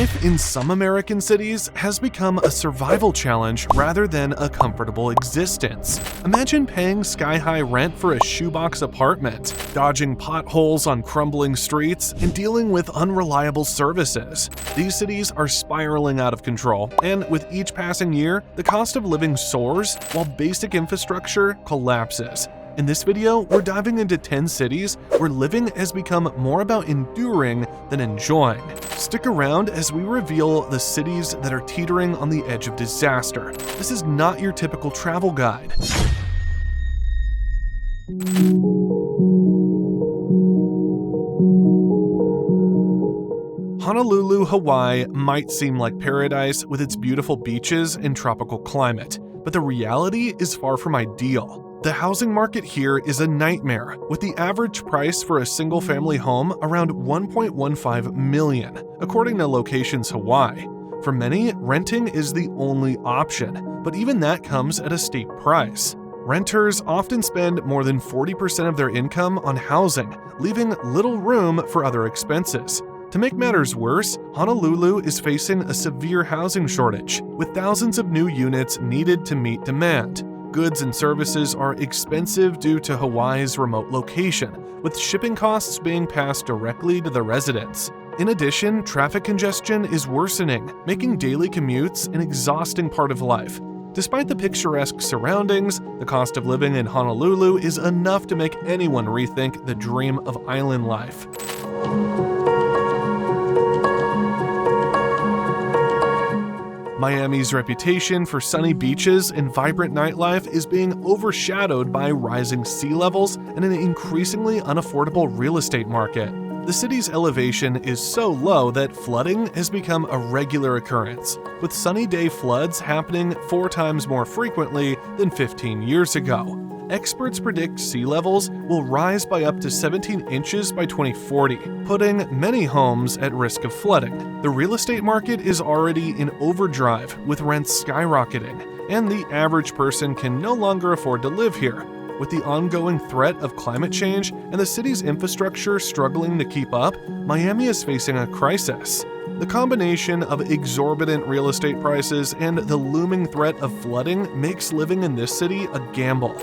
Life in some American cities has become a survival challenge rather than a comfortable existence. Imagine paying sky-high rent for a shoebox apartment, dodging potholes on crumbling streets, and dealing with unreliable services. These cities are spiraling out of control, and with each passing year, the cost of living soars while basic infrastructure collapses. In this video, we're diving into 10 cities where living has become more about enduring than enjoying. Stick around as we reveal the cities that are teetering on the edge of disaster. This is not your typical travel guide. Honolulu, Hawaii might seem like paradise with its beautiful beaches and tropical climate, but the reality is far from ideal. The housing market here is a nightmare, with the average price for a single-family home around $1.15 million, according to Locations Hawaii. For many, renting is the only option, but even that comes at a steep price. Renters often spend more than 40% of their income on housing, leaving little room for other expenses. To make matters worse, Honolulu is facing a severe housing shortage, with thousands of new units needed to meet demand. Goods and services are expensive due to Hawaii's remote location, with shipping costs being passed directly to the residents. In addition, traffic congestion is worsening, making daily commutes an exhausting part of life. Despite the picturesque surroundings, the cost of living in Honolulu is enough to make anyone rethink the dream of island life. Miami's reputation for sunny beaches and vibrant nightlife is being overshadowed by rising sea levels and an increasingly unaffordable real estate market. The city's elevation is so low that flooding has become a regular occurrence, with sunny day floods happening 4 times more frequently than 15 years ago. Experts predict sea levels will rise by up to 17 inches by 2040, putting many homes at risk of flooding. The real estate market is already in overdrive, with rents skyrocketing, and the average person can no longer afford to live here. With the ongoing threat of climate change and the city's infrastructure struggling to keep up, Miami is facing a crisis. The combination of exorbitant real estate prices and the looming threat of flooding makes living in this city a gamble.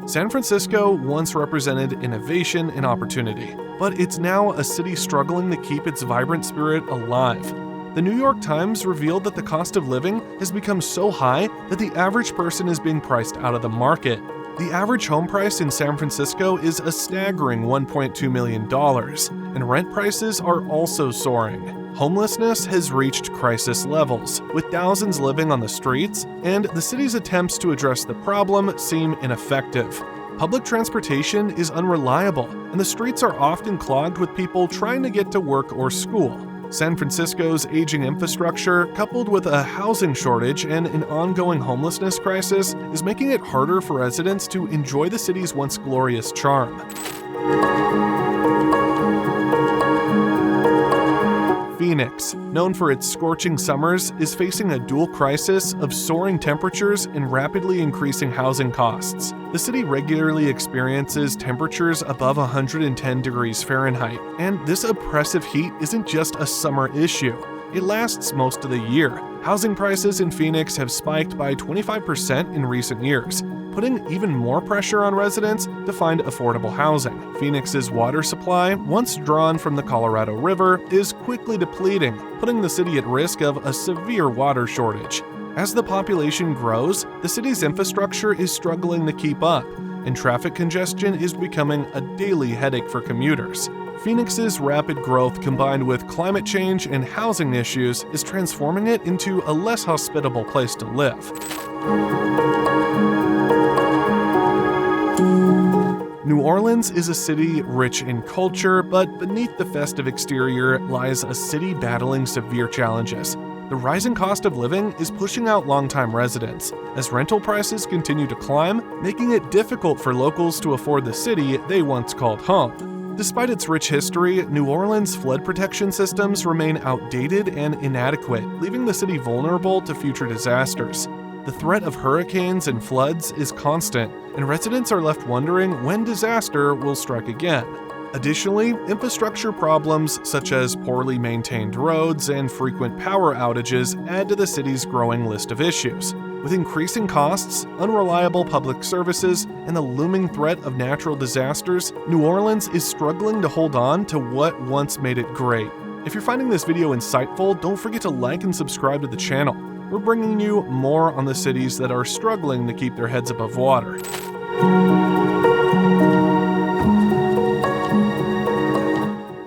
San Francisco once represented innovation and opportunity, but it's now a city struggling to keep its vibrant spirit alive. The New York Times revealed that the cost of living has become so high that the average person is being priced out of the market. The average home price in San Francisco is a staggering $1.2 million, and rent prices are also soaring. Homelessness has reached crisis levels, with thousands living on the streets, and the city's attempts to address the problem seem ineffective. Public transportation is unreliable, and the streets are often clogged with people trying to get to work or school. San Francisco's aging infrastructure, coupled with a housing shortage and an ongoing homelessness crisis, is making it harder for residents to enjoy the city's once glorious charm. Phoenix, known for its scorching summers, is facing a dual crisis of soaring temperatures and rapidly increasing housing costs. The city regularly experiences temperatures above 110 degrees Fahrenheit, and this oppressive heat isn't just a summer issue. It lasts most of the year. Housing prices in Phoenix have spiked by 25% in recent years, putting even more pressure on residents to find affordable housing. Phoenix's water supply, once drawn from the Colorado River, is quickly depleting, putting the city at risk of a severe water shortage. As the population grows, the city's infrastructure is struggling to keep up, and traffic congestion is becoming a daily headache for commuters. Phoenix's rapid growth combined with climate change and housing issues is transforming it into a less hospitable place to live. New Orleans is a city rich in culture, but beneath the festive exterior lies a city battling severe challenges. The rising cost of living is pushing out longtime residents, as rental prices continue to climb, making it difficult for locals to afford the city they once called home. Despite its rich history, New Orleans' flood protection systems remain outdated and inadequate, leaving the city vulnerable to future disasters. The threat of hurricanes and floods is constant, and residents are left wondering when disaster will strike again. Additionally, infrastructure problems such as poorly maintained roads and frequent power outages add to the city's growing list of issues. With increasing costs, unreliable public services, and the looming threat of natural disasters, New Orleans is struggling to hold on to what once made it great. If you're finding this video insightful, don't forget to like and subscribe to the channel. We're bringing you more on the cities that are struggling to keep their heads above water.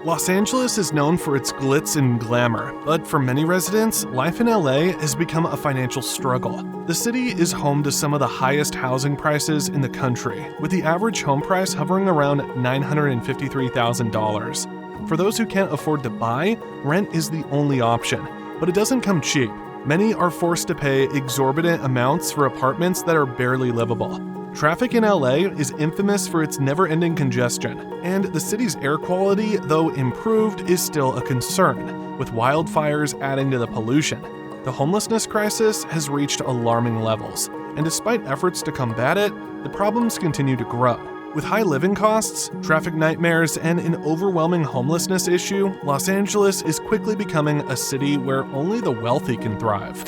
Los Angeles is known for its glitz and glamour, but for many residents, life in LA has become a financial struggle. The city is home to some of the highest housing prices in the country, with the average home price hovering around $953,000. For those who can't afford to buy, rent is the only option, but it doesn't come cheap. Many are forced to pay exorbitant amounts for apartments that are barely livable. Traffic in LA is infamous for its never-ending congestion, and the city's air quality, though improved, is still a concern, with wildfires adding to the pollution. The homelessness crisis has reached alarming levels, and despite efforts to combat it, the problems continue to grow. With high living costs, traffic nightmares, and an overwhelming homelessness issue, Los Angeles is quickly becoming a city where only the wealthy can thrive.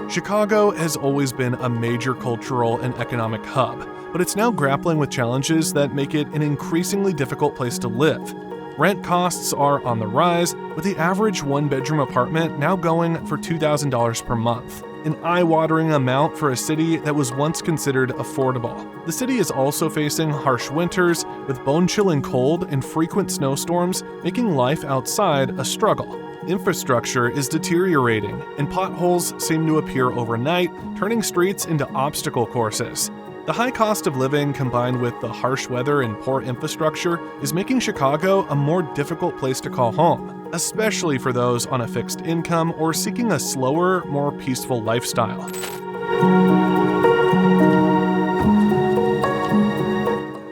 Chicago has always been a major cultural and economic hub, but it's now grappling with challenges that make it an increasingly difficult place to live. Rent costs are on the rise, with the average one-bedroom apartment now going for $2,000 per month, an eye-watering amount for a city that was once considered affordable. The city is also facing harsh winters, with bone-chilling cold and frequent snowstorms making life outside a struggle. Infrastructure is deteriorating, and potholes seem to appear overnight, turning streets into obstacle courses. The high cost of living combined with the harsh weather and poor infrastructure is making Chicago a more difficult place to call home, especially for those on a fixed income or seeking a slower, more peaceful lifestyle.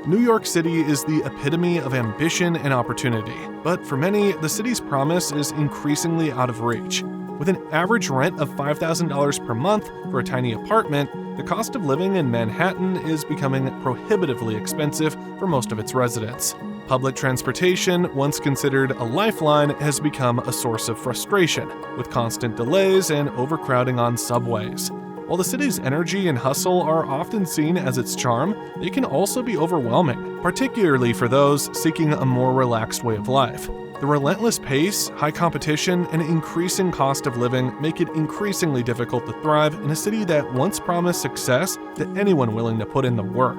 New York City is the epitome of ambition and opportunity, but for many, the city's promise is increasingly out of reach. With an average rent of $5,000 per month for a tiny apartment, the cost of living in Manhattan is becoming prohibitively expensive for most of its residents. Public transportation, once considered a lifeline, has become a source of frustration, with constant delays and overcrowding on subways. While the city's energy and hustle are often seen as its charm, they can also be overwhelming, particularly for those seeking a more relaxed way of life. The relentless pace, high competition, and increasing cost of living make it increasingly difficult to thrive in a city that once promised success to anyone willing to put in the work.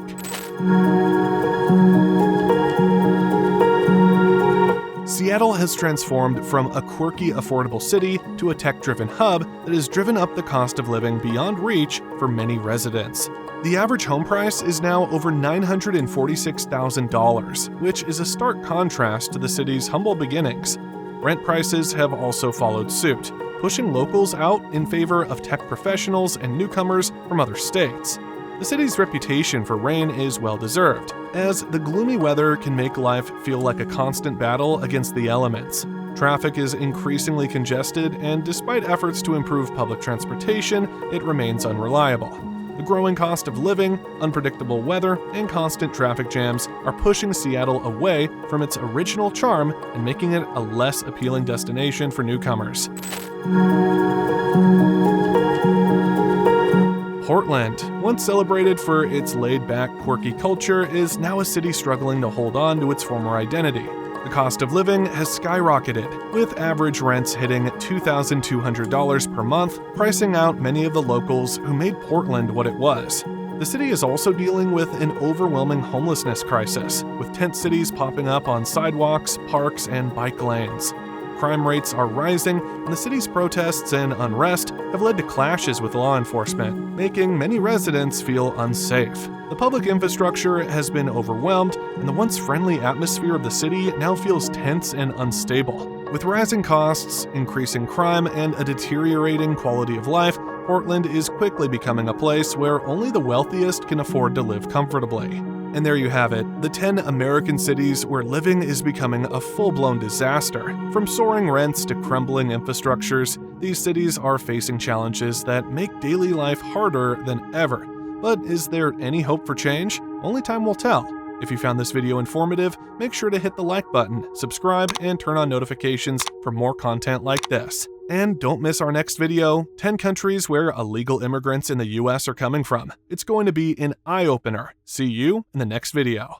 Seattle has transformed from a quirky, affordable city to a tech-driven hub that has driven up the cost of living beyond reach for many residents. The average home price is now over $946,000, which is a stark contrast to the city's humble beginnings. Rent prices have also followed suit, pushing locals out in favor of tech professionals and newcomers from other states. The city's reputation for rain is well-deserved, as the gloomy weather can make life feel like a constant battle against the elements. Traffic is increasingly congested, and despite efforts to improve public transportation, it remains unreliable. The growing cost of living, unpredictable weather, and constant traffic jams are pushing Seattle away from its original charm and making it a less appealing destination for newcomers. Portland, once celebrated for its laid-back, quirky culture, is now a city struggling to hold on to its former identity. The cost of living has skyrocketed, with average rents hitting $2,200 per month, pricing out many of the locals who made Portland what it was. The city is also dealing with an overwhelming homelessness crisis, with tent cities popping up on sidewalks, parks, and bike lanes. Crime rates are rising, and the city's protests and unrest have led to clashes with law enforcement, making many residents feel unsafe. The public infrastructure has been overwhelmed, and the once friendly atmosphere of the city now feels tense and unstable. With rising costs, increasing crime, and a deteriorating quality of life, Portland is quickly becoming a place where only the wealthiest can afford to live comfortably. And there you have it, the 10 American cities where living is becoming a full-blown disaster. From soaring rents to crumbling infrastructures, these cities are facing challenges that make daily life harder than ever. But is there any hope for change? Only time will tell. If you found this video informative, make sure to hit the like button, subscribe, and turn on notifications for more content like this. And don't miss our next video, 10 countries where illegal immigrants in the US are coming from. It's going to be an eye-opener. See you in the next video.